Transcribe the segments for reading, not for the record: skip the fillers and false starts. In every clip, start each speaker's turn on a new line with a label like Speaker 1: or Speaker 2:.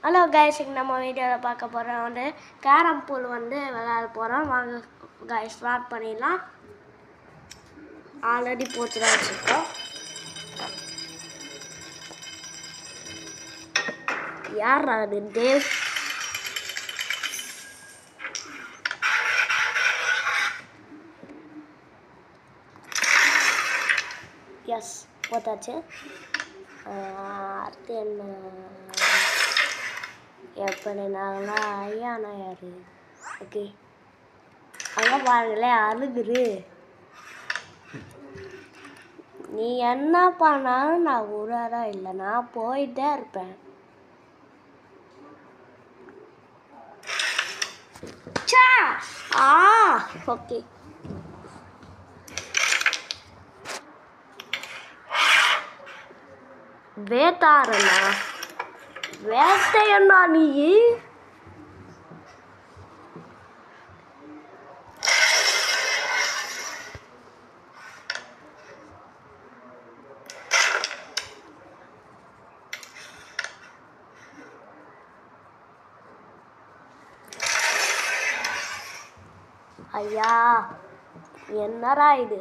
Speaker 1: Hello guys, நம்ம வீடியோவில் பார்க்க போகிறோம் வந்து கேரம் பூல் வந்து விளையாட போகிறோம். வாங்க கைஸ் ஸ்டார்ட் பண்ணிடலாம். ஆல்ரெடி போச்சு தான் வச்சுருக்கோம். யார் அது? தேவ். எஸ், போட்டாச்சு. அடுத்து என்ன எப்படினாங்களா? ஐயாண்ணா யாரு? ஓகே, அங்கே பாருங்களேன், அழுகுது. நீ என்ன பண்ணாலும் நான் உடாதா இல்லை, நான் போயிட்டே இருப்பேன். ஓகே, வேட்டாரண்ணா, வேட்டையண்ணா நீ. ஐயா, என்னடா இது?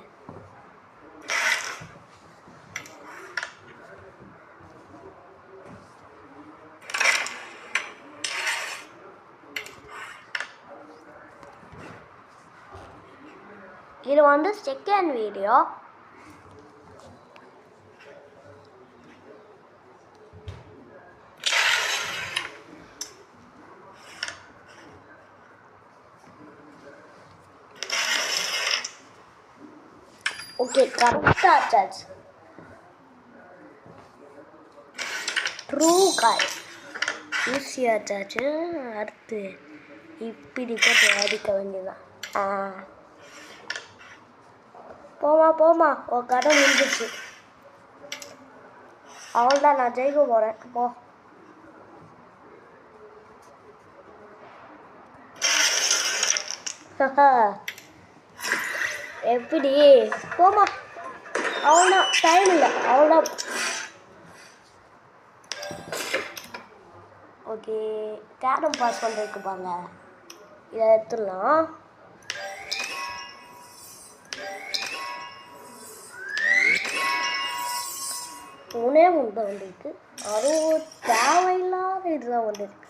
Speaker 1: இது வந்து செகண்ட் வீடியோ. ஓகே, கரெக்டாக ஆச்சாச்சு. ட்ரூ காய் ஈஸியாக ஆச்சாச்சு. அடுத்து இப்படி போட்டு அடிக்க வேண்டியதான். போமா, உன் கடை முடிஞ்சிச்சு. அவ்வளோதான், நான் ஜெயிக்க போகிறேன். போ. எப்படி? போமா, அவ்வளோதான், டைம் இல்லை, அவ்வளோதான். ஓகே, கேரம் பாஸ் பண்ணுறதுக்கு பாங்க, இதை எடுத்துடலாம். ஒன்றே ஒன்று தான் வந்துருக்கு, அதுவும் தேவையில்லாத இதுதான் வந்துருக்கு.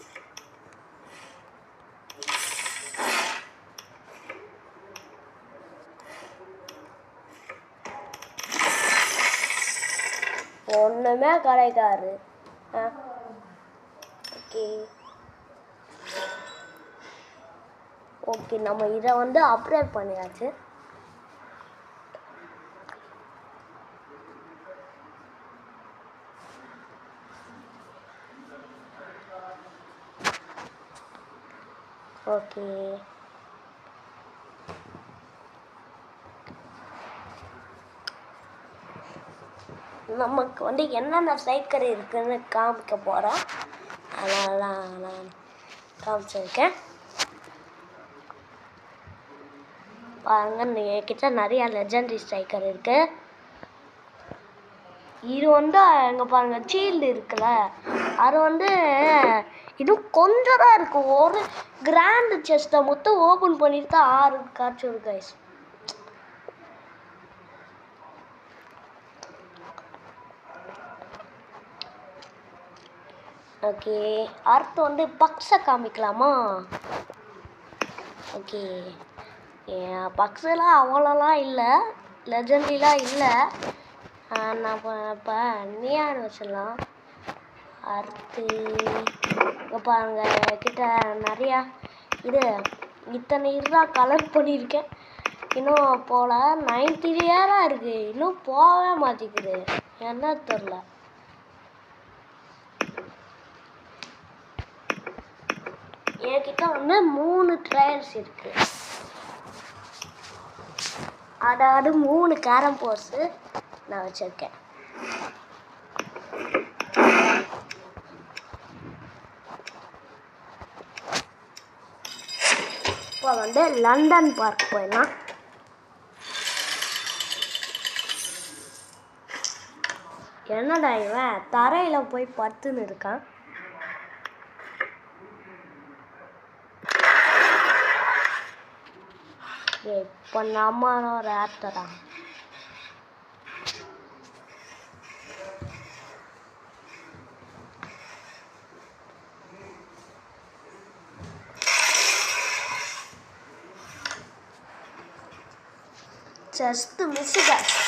Speaker 1: ஒன்றுமே கிடைக்காது. ஓகே, நம்ம இதை வந்து அப்டேட் பண்ணியாச்சு. ஓகே, நமக்கு வந்து என்னென்ன சைக்கிள் இருக்குதுன்னு காமிக்க போகிறேன். அதனால நான் காமிச்சிருக்கேன் பாருங்க. என்கிட்ட நிறைய லெஜெண்டரி ஸ்ட்ரைக்கர் இருக்கு. இது வந்து எங்கே பாருங்க, சீல்டு இருக்குல்ல, அது வந்து இன்னும் கொஞ்சம் தான் இருக்கு. ஒரு கிராண்ட் செஸ்ட்டை மொத்தம் ஓப்பன் பண்ணிட்டு தான் 6 காட்சி இருக்கு கைஸ். ஓகே, அடுத்து வந்து பக்ஸை காமிக்கலாமா? ஓகே, பக்ஸெல்லாம் அவ்வளோலாம் இல்லை, லெஜெண்டரிலாம் இல்லை. நான் இப்போ நியான் வச்சிடலாம். அடுத்து இப்போ பாருங்க, கிட்ட நிறையா இத்தனை இதுதான் கலர் பண்ணியிருக்கேன். இன்னும் போல 90 இயராக இருக்குது, இன்னும் போகவே மாட்டேங்குது, என்ன தெரில. என்கிட்ட வந்து 3 ட்ரையல்ஸ் இருக்கு, அதாவது 3 கேரம் போர்ஸு நான் வச்சிருக்கேன். இப்போ வந்து லண்டன் பார்க் போயிடலாம். என்னடா இவன் தரையில் போய் படுத்துன்னு இருக்கான். இப்போ நம்ம ஒரு ஆக்டரா just miss guys.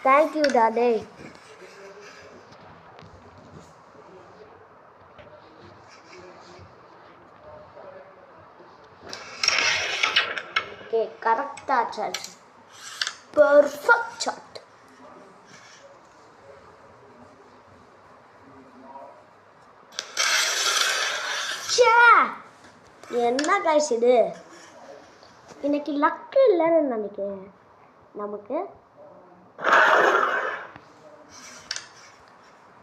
Speaker 1: Thank you, Daddy. Okay, correct shot. Perfect shot. என்ன guys இது இன்னைக்கு லக் இல்லைன்னு நினைக்கிறேன் நமக்கு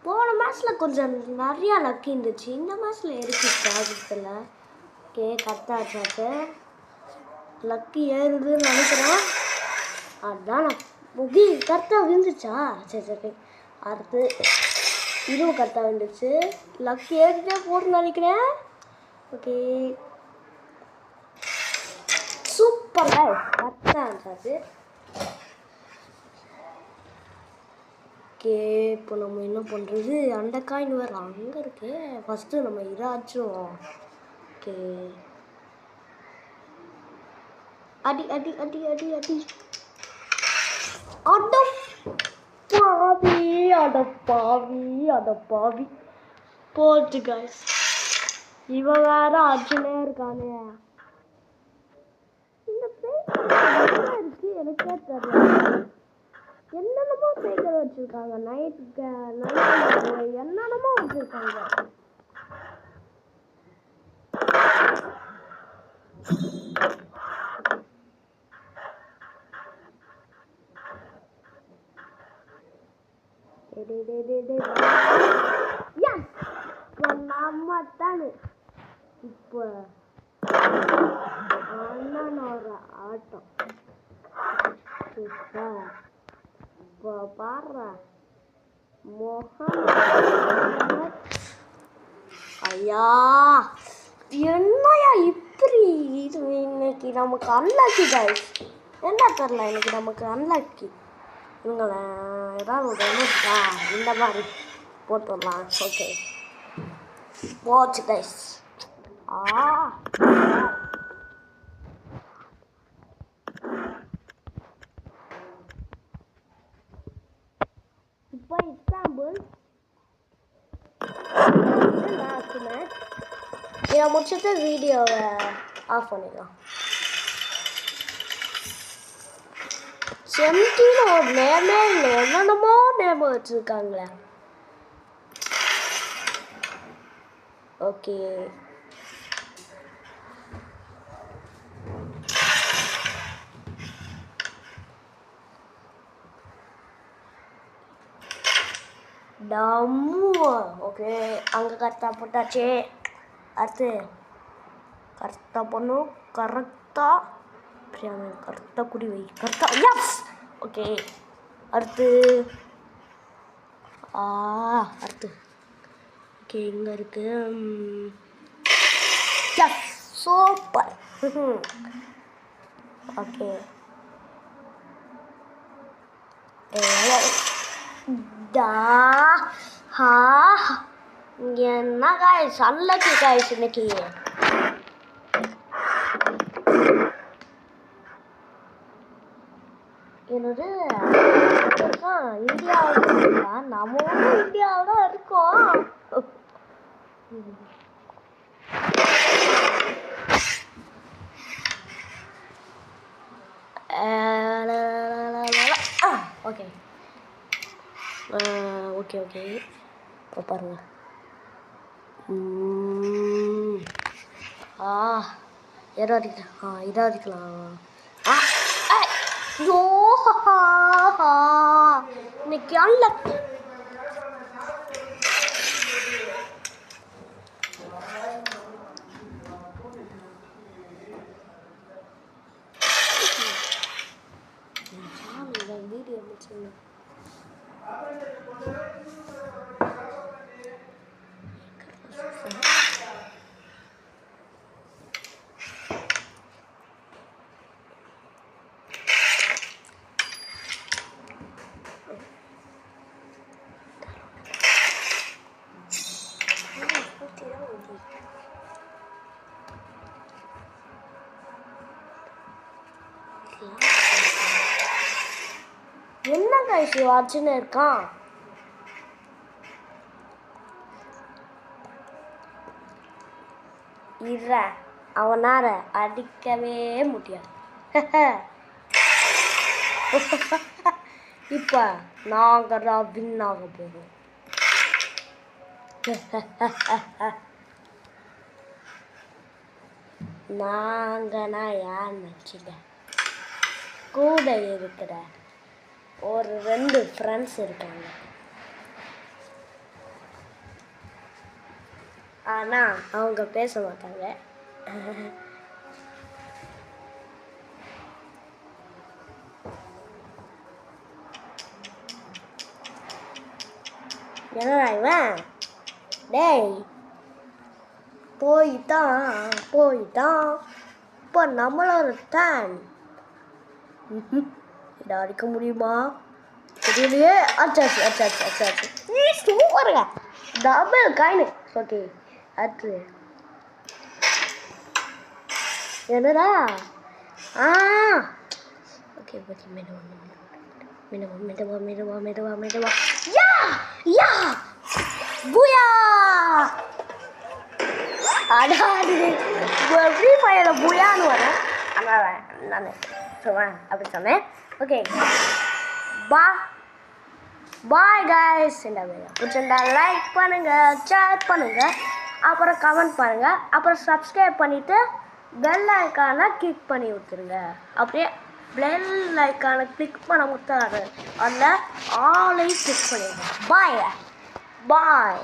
Speaker 1: போன மேட்ச்ல கொஞ்சம் நிறைய லக் இருந்துச்சு இந்த மேட்ச்ல இருக்கு ப்ராஜெக்ட்ல ஓகே கரெக்டா ஆச்சு லக்கி ஏறுதுன்னு நினைக்கிறேன் அதான் முகி கரெக்டாக விழுந்துச்சா சரி சரி அடுத்து இதுவும் கரெக்டாக விழுந்துச்சு லக்கி ஏறிட்டே போட்டு நினைக்கிறேன் ஓகே சூப்பர் கரெக்டாக இருந்துச்சு ஓகே இப்போ நம்ம என்ன பண்ணுறது அந்த காயின் வேறு அங்கே இருக்கு ஃபஸ்ட்டு நம்ம இதாச்சும் ஓகே அடி அடி அடி அடி அடி அட பாவி போச்சு guys இவன் வேற அடிச்சுனே இருக்கானே இந்த பேய் இருக்கு எனக்கே தெரியல என்னென்னமோ பேய்கள் வச்சிருக்காங்க நைட் என்னென்னமோ வச்சிருக்காங்க நம்ம தானே இப்போ அண்ணனோட ஆட்டம் இப்போ பாடுற ஐயா என்னையா இப்படி இது இன்னைக்கு நமக்கு அன்லக்கி guys என்ன தெரியல இன்னைக்கு நமக்கு அன்லக்கி இவங்கள ஏதாவது ஒரு இந்த மாதிரி போட்டுடலாம் ஓகே வாட்ச் கைஸ் இப்போ இஸ்தாம்புல் லாஸ்ட் மேட்ச் இதை முடிச்சுட்டு வீடியோவை ஆஃப் பண்ணிடலாம் செம்டின்னு ஒரு நேமே இல்லை என்னென்னமோ நேம் வச்சுருக்காங்களே ஓகே டம்மு ஓகே அங்கே கரெக்டாக போட்டாச்சு அடுத்து கரெக்டாக பண்ணும் கரெக்டாக கரெக்டாக குடி வை கரெக்டாக எஸ் ஓகே அடுத்து அடுத்து ஓகே இங்கே இருக்கு எஸ் சூப்பர் ஓகே என்ன காய்ஸ் அன்லக்கி காய்ஸ் இன்னைக்கு என்னது இந்தியாவில் இருக்கா நம்ம இந்தியாவில் தான் இருக்கோம் ஓகே ஓகே ஓகே இப்போ பாருங்க எதோ அடிக்கலாம் இதாக அடிக்கலாம் இன்னைக்கு அன்லக்கி என்ன கைஸ் வாட்சுன்னு இருக்கான். இற அவனார அடிக்கவே முடியாது. இப்ப நாங்க தான் வின் ஆக போறோம். நாங்கன்னா யார் நினச்சிங்க, கூட இருக்கிற ஒரு 2 ஃப்ரெண்ட்ஸ் இருக்காங்க. ஆனால் அவங்க பேச மாட்டாங்க. என்னடா இவன், டேய் போயிட்டான். இப்போ நம்மளோட டர்ன். இதை அடிக்க முடியுமா தெரியலையே. அச்சாச்சு சூப்பருங்க, டபுள் காயின். ஓகே அது என்னடா? ஓகே ஓகே, மெதுவா. யா பூயா. அடாது ஃப்ரீ ஃபயரில் பூயான்னு வரேன். ஆனால் நான் சொல்லுவேன் அப்படி சொன்னேன். Okay bye guys. இந்த வீடியோ பிடிச்சிருந்தா லைக் பண்ணுங்கள், ஷேர் பண்ணுங்கள், அப்புறம் கமெண்ட் பண்ணுங்கள், அப்புறம் சப்ஸ்கிரைப் பண்ணிவிட்டு பெல் ஐக்கானை கிளிக் பண்ணி விட்டுருங்க. அப்படியே பெல் ஐக்கானை கிளிக் பண்ண முத்தாரு அதில் ஆளையும் கிளிக் பண்ணிடுங்க. பாய்.